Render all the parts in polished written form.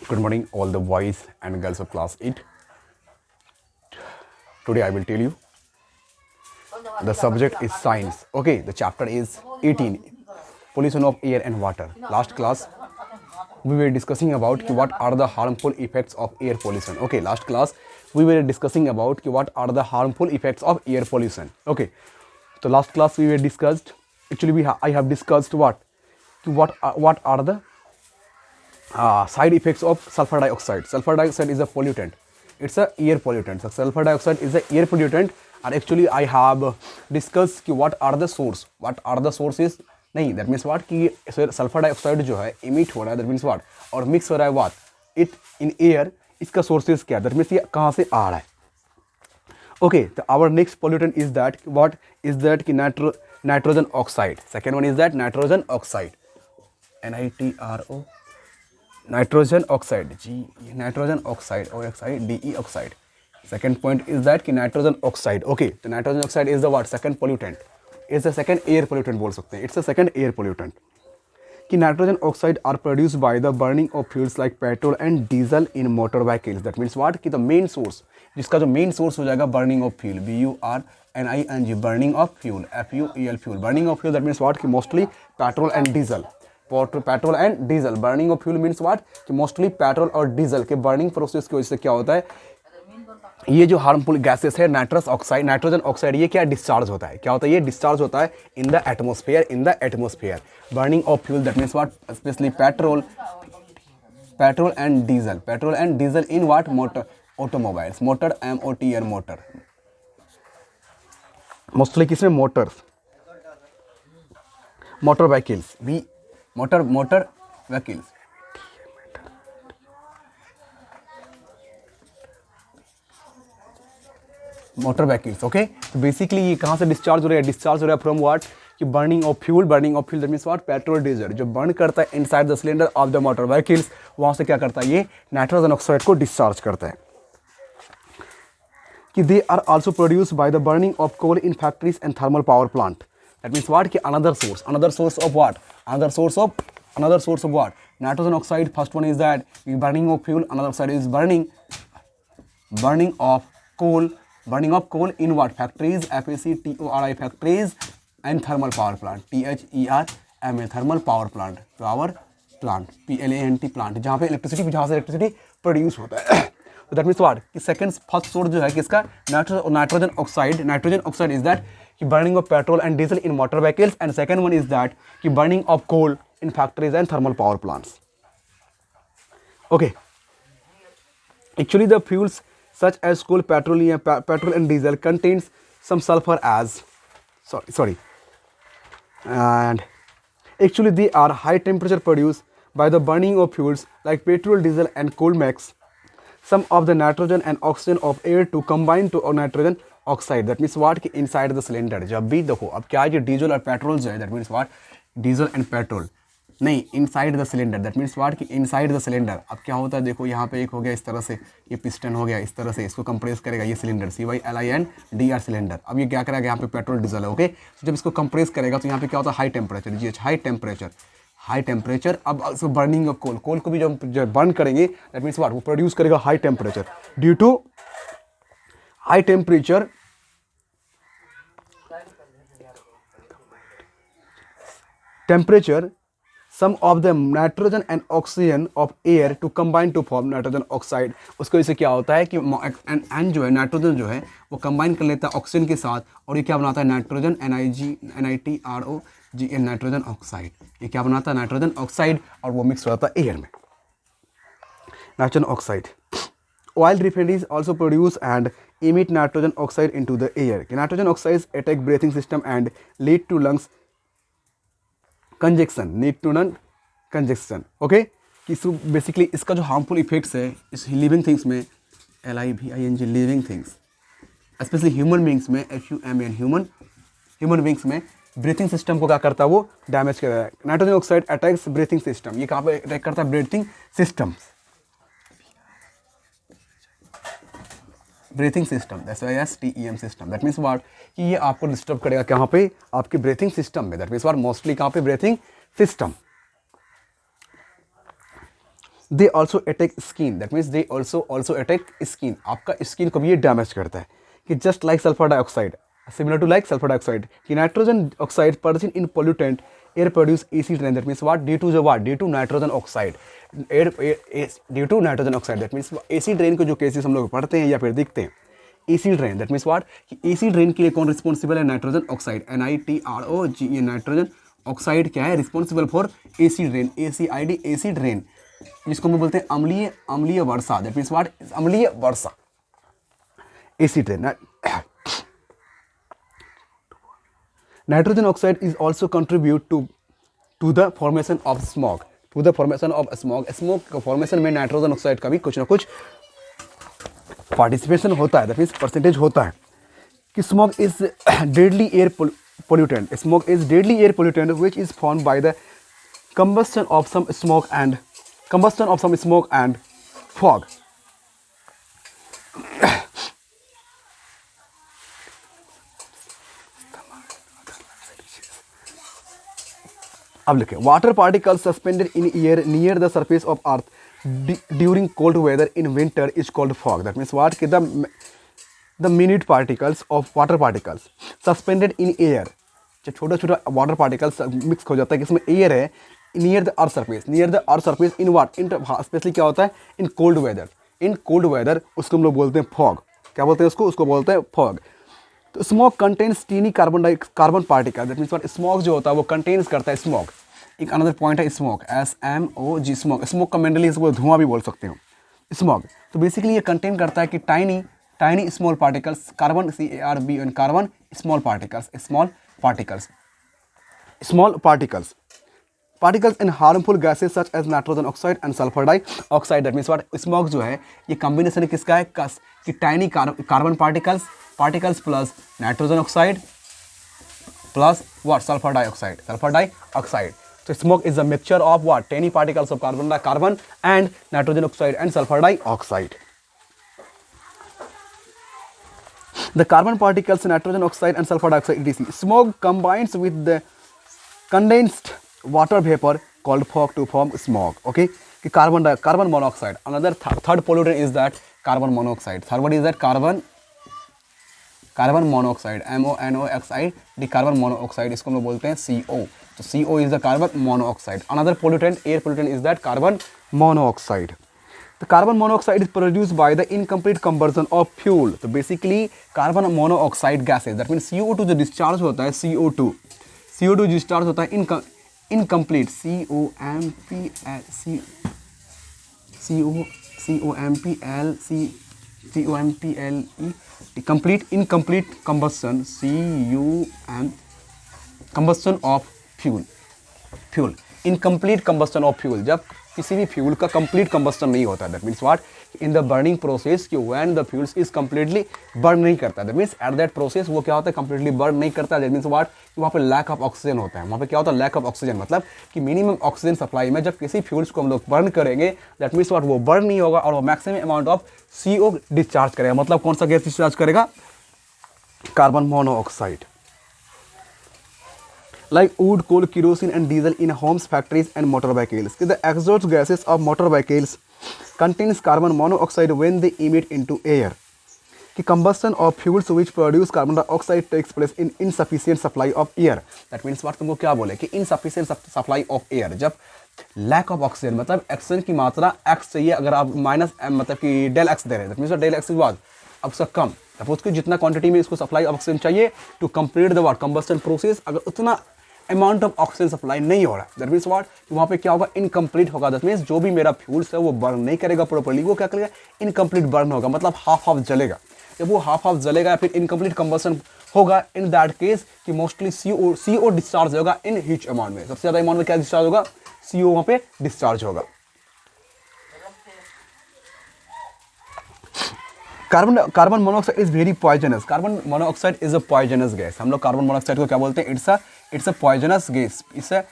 Good morning, all the boys and girls of class 8. Today I will tell you the subject is science. Okay, the chapter is 18, pollution of air and water. Last class we were discussing about what are the harmful effects of air pollution. Okay, last class we were discussing about what are the harmful effects of air pollution. Okay, so last class we were discussed. Actually, I have discussed what are the side effects of sulfur dioxide. Sulfur dioxide is a pollutant. It's a air pollutant. So sulfur dioxide is a air pollutant. And actually I have discussed कि what are the source. What are the sources? नहीं, that means what कि sulfur dioxide जो है emit हो रहा है, that means what, और mix हो रहा है what, it in air, इसका sources क्या, that means ये कहाँ से आ रहा है. Okay, so our next pollutant is that what is that कि nitrogen oxide. Second one is that nitrogen oxide. NITRO. Nitrogen oxide, nitrogen oxide, oxide, De oxide. Second point is that कि nitrogen oxide. Okay, the nitrogen oxide is the what, second pollutant. It's the second air pollutant बोल सकते हैं. It's the second air pollutant. कि nitrogen oxide are produced by the burning of fuels like petrol and diesel in motor vehicles. That means what कि the main source, जिसका जो main source हो जाएगा burning of fuel, BURNING, burning of fuel, FUEL, fuel. Burning of fuel, that means what कि mostly petrol and diesel. Petrol and diesel. Burning of fuel means what कि mostly petrol और diesel के burning process की वजह से क्या होता है, ये जो हार्मफुल गैसेस है नाइट्रोजन ऑक्साइड, ये क्या डिस्चार्ज होता है, क्या होता है, ये डिस्चार्ज होता है in the atmosphere. Burning of fuel, that means what, specially petrol and diesel in what, motor, automobiles, motor, MOTR, motor, mostly किसमें, motor vehicles, motor vehicles, motor vehicles. Okay, तो बेसिकली ये कहाँ से डिस्चार्ज हो रहा है फ्रॉम व्हाट कि burning of fuel that means what, petrol diesel जो बर्न करता है inside the cylinder of the motor vehicles, वहाँ से क्या करता है, ये नाइट्रोजन ऑक्साइड को डिस्चार्ज करता है. कि they are also produce by the burning of coal in factories and thermal power plant. That means what कि another source of what, nitrogen oxide. First one is that burning of fuel, another side is burning of coal in what, factories, FACTORI, factories and thermal power plant, THERMA, thermal power plant, PLANT, plant, जहाँ से electricity produce होता है. तो that means what कि second first source जो है किसका, nitrogen oxide is that कि burning of petrol and diesel in motor vehicles, and second one is that कि burning of coal in factories and thermal power plants. Okay, actually the fuels such as coal, petrol and diesel contains some sulfur as and actually they are high temperature produced by the burning of fuels like petrol, diesel and coal makes some of the nitrogen and oxygen of air to combine to nitrogen oxide. That means what कि inside the cylinder, जब भी देखो अब क्या है कि diesel और petrol जो है, that means what, diesel and petrol नहीं, inside the cylinder, that means what कि इनसाइड द सिलेंडर. अब क्या होता है, देखो यहाँ पे एक हो गया इस तरह से, ये पिस्टन हो गया इस तरह से, इसको कंप्रेस करेगा ये सिलेंडर, CYLINDR सिलेंडर. अब ये क्या करेगा, यहाँ पे पेट्रोल डीजल है. ओके, तो जब इसको कंप्रेस करेगा तो यहाँ पे क्या होता है, हाई टेम्परेचर. अब इसको बर्निंग ऑफ कोल को भी जब बर्न करेंगे, दैट मीन्स व्हाट, वो प्रोड्यूस करेगा high temperature. Due to high temperature some of the nitrogen and oxygen of air to combine to form nitrogen oxide. उसको इससे क्या होता है कि N जो है, नाइट्रोजन जो है वो कंबाइन कर लेता है ऑक्सीजन के साथ, और ये क्या बनाता है, नाइट्रोजन, NITROGN, नाइट्रोजन ऑक्साइड. ये क्या बनाता है, नाइट्रोजन ऑक्साइड, और वो मिक्स हो जाता है एयर में, nitrogen oxide. Oil refineries also produce and emit nitrogen oxide into the air. Nitrogen oxides attack breathing system and lead to lungs congestion. Okay, कि बेसिकली इसका जो हार्मफुल इफेक्ट्स है इस लिविंग थिंग्स में, LIVING, living things, specially human beings में, HUMAN, human beings में breathing system को क्या करता है, वो डैमेज कर रहा है. Nitrogen oxide attacks breathing system. ये कहाँ पे अटैक करता है, breathing system, that's why STEM system. That means what कि ये आपको डिस्टर्ब करेगा कहाँ पे, आपके ब्रीथिंग सिस्टम में. दैट मीन्स व्हाट, मोस्टली कहाँ पे, breathing system. They also attack skin, that means they also attack skin, आपका स्किन को भी ये डैमेज करता है। कि just like sulphur dioxide, similar to like sulphur dioxide, कि nitrogen oxide present in pollutant air produce acid rain, that means what, due to the what, due to nitrogen oxide, air due to nitrogen oxide, that means acid rain को जो cases हम लोग पढ़ते हैं या फिर दिखते हैं, acid rain, that means what, acid rain के लिए कौन रिस्पॉन्सिबल है, nitrogen oxide, NiTROGE, nitrogen oxide क्या है, responsible for acid rain, ACID, acid rain, जिसको हम बोलते हैं अम्लीय वर्षा, दैट मीन्स व्हाट, अम्लीय वर्षा, acid rain. Nitrogen oxide is also contribute to the formation of smog, to the formation of smog, smoke formation में नाइट्रोजन ऑक्साइड का भी कुछ ना कुछ पार्टिसिपेशन होता है, दैट मीन्स परसेंटेज होता है। कि smog is deadly air pollutant, smoke is deadly air pollutant which is formed by the combustion of some smoke and fog. अब लिखें, water particles suspended in air near the surface of earth during cold weather in winter is called fog. That means what, कि the minute particles of water particles suspended in air, जो छोटा छोटा water particles mix हो जाता है, किसमें air है, near the earth surface in what, in specially क्या होता है, इन कोल्ड वेदर, उसको हम लोग बोलते हैं फॉग। क्या बोलते हैं उसको बोलते हैं फॉग। तो smoke contains tiny carbon particle, that means what, smoke जो होता है वो कंटेन्स करता है स्मोक। एक अनदर पॉइंट है स्मोक, SMOG, स्मोक का मेनली इसको धुआं भी बोल सकते हो, स्मोक। तो बेसिकली ये कंटेन करता है कि tiny small particles, carbon CARBON, carbon small particles in harmful gases such as nitrogen oxide and sulphur dioxide, that means what, smog जो है ये कॉम्बिनेशन है किसका है, कि tiny carbon particles plus nitrogen oxide plus what, sulphur dioxide. So smoke is a mixture of what, tiny particles of carbon and nitrogen oxide and sulfur dioxide. The carbon particles, nitrogen oxide and sulfur dioxide, etc. Smoke combines with the condensed water vapor called fog to form smog. Okay, carbon monoxide. Another third pollutant is that carbon monoxide. Third one is that carbon monoxide, MONOXID, carbon monoxide, इसको हम लोग बोलते हैं CO. तो CO is the carbon monoxide. Another pollutant, air pollutant, is that carbon monoxide. The carbon monoxide is produced by the incomplete combustion of fuel. तो basically carbon monoxide gases, that means CO2 जो discharge होता है, CO2 discharge होता है incomplete, incomplete combustion, combustion of fuel, incomplete combustion of fuel, जब किसी भी fuel का कंप्लीट कंबस्टन नहीं होता, that means what, in the burning process, कि when the fuels is completely burn नहीं करता, that means at that process वो क्या होता है, कंप्लीटली बर्न नहीं करता, दैट मीन्स व्हाट, वहाँ पे लैक ऑफ ऑक्सीजन होता है। वहाँ पे क्या होता है, लैक ऑफ ऑक्सीजन, मतलब कि मिनिमम ऑक्सीजन सप्लाई में जब किसी फ्यूल्स को हम लोग बर्न करेंगे, दैट मीन्स व्हाट, वो बर्न नहीं होगा और वो maximum amount of CO discharge करेगा। मतलब कौन सा गैस डिस्चार्ज करेगा, carbon monoxide. Like wood, coal, kerosene and diesel in homes, factories and motor vehicles. The exhaust gases of motor vehicles contains carbon monoxide when they emit into air. The combustion of fuels which produce carbon dioxide takes place in insufficient supply of air. That means what, तुमको क्या बोले कि insufficient supply of air, जब lack of oxygen, मतलब oxygen की मात्रा x चाहिए, अगर आप माइनस मतलब कि डेल x दे रहे हैं, that means डेल x के बाद अब से कम, सपोज कि जितना क्वांटिटी में इसको सप्लाई ऑक्सीजन चाहिए to complete the what, combustion process, अगर उतना अमाउंट ऑफ ऑक्सीजन सप्लाई नहीं हो रहा है, दैट मीन्स व्हाट, वहाँ पे क्या होगा, इनकम्प्लीट होगा। दैट मीन्स जो भी मेरा फ्यूल्स है वो बर्न नहीं करेगा प्रॉपर्ली, वो क्या करेगा, इनकम्प्लीट बर्न होगा, मतलब हाफ जलेगा। जब वो हाफ जलेगा या फिर इनकम्प्लीट कंबस्टन होगा, इन दैट केस कि मोस्टली CO डिस्चार्ज होगा इन ह्यूज अमाउंट में। सबसे ज़्यादा अमाउंट में क्या डिस्चार्ज होगा, CO वहाँ पे डिस्चार्ज होगा। Carbon monoxide is very poisonous. Carbon monoxide is a poisonous gas. हम लोग कार्बन मोनोऑक्साइड को क्या बोलते हैं, it's a poisonous gas. It's a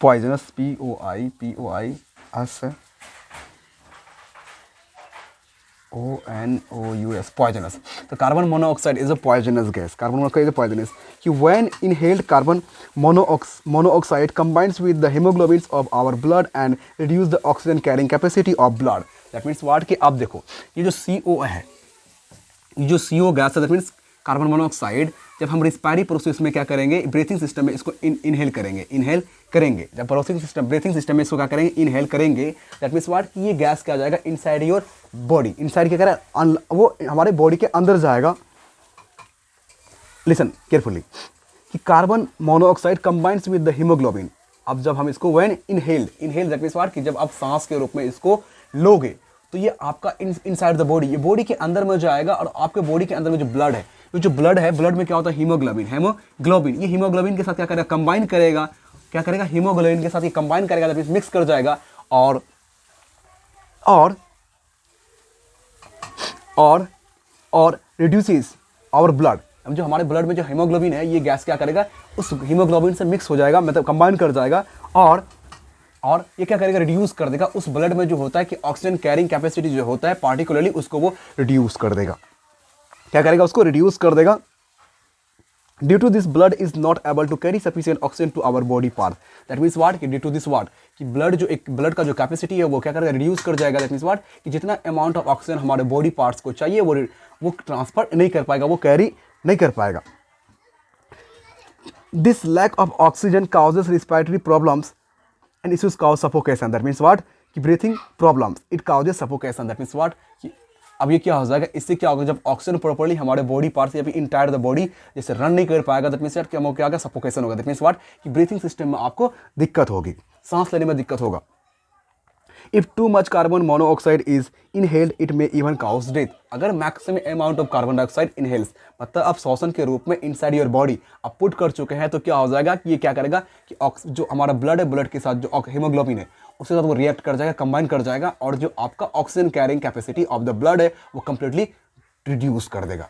poisonous, POIS ONOUS, poisonous. The carbon monoxide is a poisonous gas. Carbon monoxide is poisonous. When inhaled, carbon monoxide combines with the hemoglobins of our blood and reduce the oxygen carrying capacity of blood. That means what कि आप देखो ये जो CO है, ये जो CO gas है, that means carbon monoxide, जब हम रिस्पायरी प्रोसेस में क्या करेंगे, ब्रीथिंग सिस्टम में इसको इनहेल करेंगे, जब ब्रीथिंग सिस्टम में इसको क्या करेंगे, इनहेल करेंगे, दैट मीन्स व्हाट कि ये गैस क्या आ जाएगा इनसाइड योर बॉडी, इनसाइड क्या करेगा, वो हमारे बॉडी के अंदर जाएगा. लिसन केयरफुली कि carbon monoxide combines with the haemoglobin. अब जब हम इसको when inhale that means what कि जब आप सांस के रूप में इसको लोगे तो ये आपका इनसाइड द बॉडी, ये बॉडी के अंदर में जाएगा और आपके बॉडी के अंदर में जो ब्लड है, ये जो ब्लड है, ब्लड में क्या होता है हीमोग्लोबिन, ये हीमोग्लोबिन के साथ क्या करेगा, कंबाइन करेगा, क्या करेगा, हीमोग्लोबिन के साथ ये कंबाइन करेगा, दैट मींस मिक्स कर जाएगा और रिड्यूसेस आवर ब्लड. अब जो हमारे ब्लड में जो हीमोग्लोबिन है, ये गैस क्या करेगा, उस हीमोग्लोबिन से मिक्स हो जाएगा, मतलब कंबाइन कर जाएगा और ये क्या करेगा, रिड्यूस कर देगा उस ब्लड में जो होता है कि ऑक्सीजन कैरिंग कैपेसिटी जो होता है पार्टिकुलरली उसको वो रिड्यूस कर देगा. क्या करेगा, उसको रिड्यूस कर देगा. Due to this blood is not able to carry sufficient oxygen to our body part. That means what कि ड्यू टू दिस व्हाट कि ब्लड का जो कैपेसिटी है वो क्या करेगा, रिड्यूस कर जाएगा. दैट मीन्स व्हाट कि जितना अमाउंट ऑफ ऑक्सीजन हमारे बॉडी पार्ट्स को चाहिए वो ट्रांसफर नहीं कर पाएगा, वो कैरी नहीं कर पाएगा. This lack of oxygen causes respiratory problems and issues cause suffocation. That means what कि breathing problems, it causes suffocation. That means what कि अब ये क्या हो जाएगा, इससे क्या होगा, जब ऑक्सीजन प्रॉपर्ली हमारे बॉडी पार्ट से या फिर इंटायर द बॉडी जैसे रन नहीं कर पाएगा, दैट मीन्स क्या होगा, सफोकेशन होगा. दैट मीन्स व्हाट कि ब्रीथिंग सिस्टम में आपको दिक्कत होगी, सांस लेने में दिक्कत होगा. If too much carbon monoxide is inhaled it में इवन काउज डेथ. अगर maximum amount of carbon dioxide inhales, मतलब आप श्वसन के रूप में इनसाइड योर बॉडी आप पुट कर चुके हैं, तो क्या हो जाएगा कि ये क्या करेगा कि जो हमारा ब्लड है, ब्लड के साथ जो हीमोग्लोबिन है उसके साथ वो रिएक्ट कर जाएगा, कंबाइन कर जाएगा, और जो आपका oxygen carrying capacity of the blood है वो कंप्लीटली रिड्यूस कर देगा.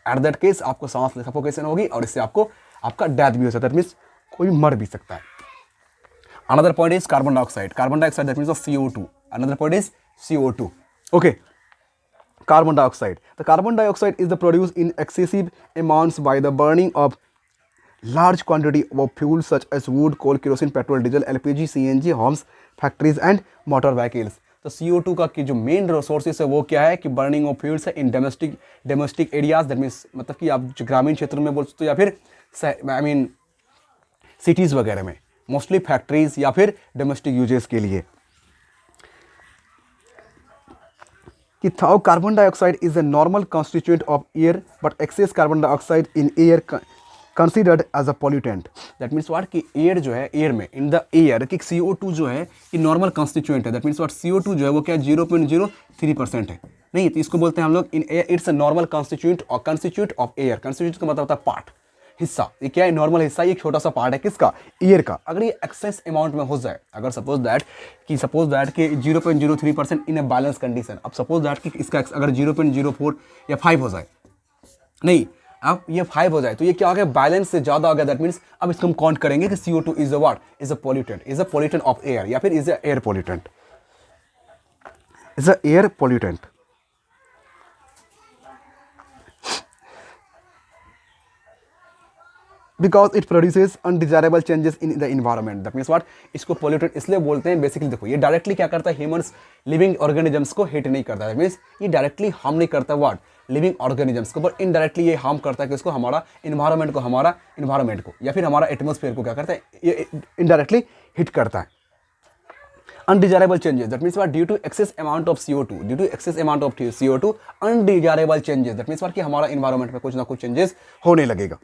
एट दैट केस आपको सांस सफोकेशन होगी और इससे आपका डेथ भी हो सकता है. दैट मीन्स कोई मर भी सकता है. Another point is carbon dioxide. Carbon dioxide, that means of CO2. Another point is CO2. Okay. Carbon dioxide. The carbon dioxide is produced in excessive amounts by the burning of large quantity of fuels such as wood, coal, kerosene, petrol, diesel, LPG, CNG, homes, factories and motor vehicles. तो CO2 का की जो main resources है वो क्या है कि burning of fuels है in domestic areas. That means मतलब कि आप जो ग्रामीण क्षेत्र में बोल सकते हो या फिर सिटीज़ वगैरह में, मोस्टली फैक्ट्रीज या फिर डोमेस्टिक यूजेस के लिए. कि though carbon dioxide is a normal constituent of air but excess carbon dioxide in air considered as a pollutant. That means what कि एयर जो है, एयर में इन द एयर कि CO2 जो है ये नॉर्मल कॉन्स्टिट्यूएंट है. दैट मीन्स व्हाट CO2 जो है वो क्या 0.03% है, नहीं तो इसको बोलते हैं हम लोग in air it's a normal constituent of air. Constituent का मतलब होता है पार्ट, हिस्सा. ये क्या है, नॉर्मल हिस्सा, ये एक छोटा सा पार्ट है किसका, एयर का. अगर ये एक्सेस अमाउंट में हो जाए, अगर सपोज दैट कि 0.03% इन अ बैलेंस कंडीशन, अब सपोज दैट कि इसका अगर 0.04 या 5 हो जाए, नहीं अब ये 5 हो जाए तो ये क्या हो गया, बैलेंस से ज़्यादा हो गया. दैट मीन्स अब इसको हम काउंट करेंगे कि CO2 is a what, is a pollutant of air या फिर is a air pollutant, is a air pollutant. Because it produces undesirable changes in the environment. That means what इसको pollutant इसलिए बोलते हैं. बेसिकली देखो ये डायरेक्टली क्या करता है, ह्यूमंस लिविंग ऑर्गेनिजम्स को हिट नहीं करता. दैट मीन्स ये डायरेक्टली हार्म नहीं करता व्हाट, लिविंग ऑर्गेनिजम्स को, बट इनडायरेक्टली ये हार्म करता है किसको, हमारा इन्वायरमेंट को या फिर हमारा एटमॉस्फेयर को क्या करता है, ये इनडायरेक्टली हिट करता है. Undesirable changes, that means what due to excess amount of CO2, undesirable changes, that means what कि हमारा इन्वायरमेंट में कुछ ना कुछ चेंजेस होने लगेगा.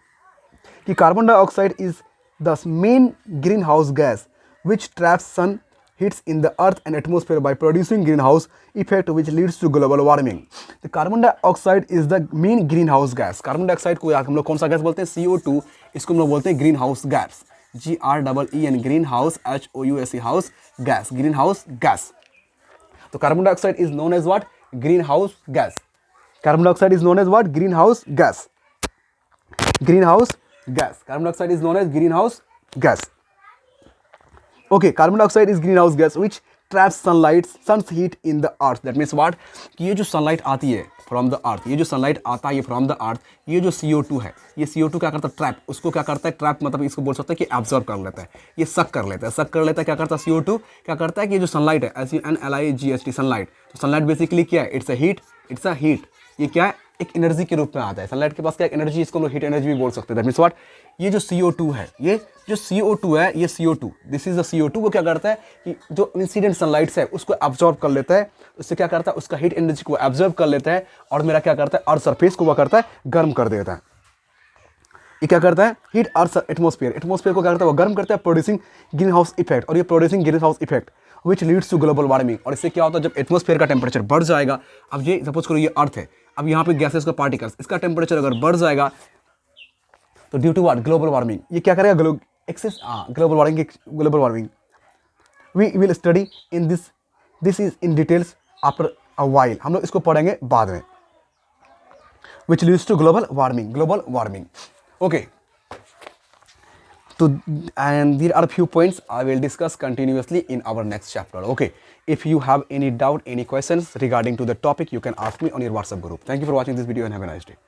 कि carbon dioxide is the main green house gas which traps sun heats in the earth and atmosphere by producing green house effect which leads to global warming. The carbon dioxide is the main green house gas. Carbon dioxide को हम लोग कौन सा gas बोलते हैं, CO2. इसको हम लोग बोलते हैं green house gas, GREEN, green house, HOUSE house gas, green house gas. तो carbon dioxide is known as what, green house gas. Carbon dioxide is known as what, green house gas. Green house gas. Carbon dioxide is known as greenhouse gas. Okay, carbon dioxide is greenhouse gas which traps sunlight sun's heat in the earth. That means what, कि ये जो sunlight आती है from the earth, ये जो sunlight आता है from the earth, ये जो CO2 है, ये CO2 क्या करता है, ट्रैप, उसको क्या करता है, ट्रैप मतलब इसको बोल सकते हैं कि एब्जॉर्ब कर लेता है, ये सक कर लेता है, सक कर लेता है, क्या करता है CO2, क्या करता है कि ये जो सनलाइट है, SUNLIGHT सनलाइट, तो सनलाइट बेसिकली क्या है, इट्स अ हीट, ये क्या है, एक एनर्जी के रूप में आता है, सनलाइट के पास क्या एनर्जी, इसको हम लोग हीट एनर्जी भी बोल सकते हैं। दैट मीन्स व्हाट, ये जो CO2 है, ये जो CO2 है, ये CO2, this is the CO2, वो क्या करता है कि जो इंसिडेंट सनलाइट है उसको एब्जॉर्ब कर लेता है, उससे क्या करता है, उसका हीट एनर्जी को एब्जॉर्ब कर लेता है, और मेरा क्या करता है, अर्थ सरफेस को वो करता है, गर्म कर देता है। ये क्या करता है, हीट अर्थ एटमॉस्फेयर को क्या करता है, वो गर्म करता है, प्रोड्यूसिंग ग्रीन हाउस इफेक्ट, और ये producing green house effect which leads to global warming. और इससे क्या होता है, जब एटमॉस्फेयर का टेम्परेचर बढ़ जाएगा, अब ये सपोज करो ये अर्थ है, अब यहाँ पे गैसेस का पार्टिकल्स, इसका टेम्परेचर अगर बढ़ जाएगा तो due to what, global warming, ये क्या करेगा, excess global warming we will study in this is in details after a while, हम लोग इसको पढ़ेंगे बाद में, which leads to global warming. Okay, so and there are a few points I will discuss continuously in our next chapter. Okay, if you have any doubt, any questions regarding to the topic, you can ask me on your WhatsApp group. Thank you for watching this video and have a nice day.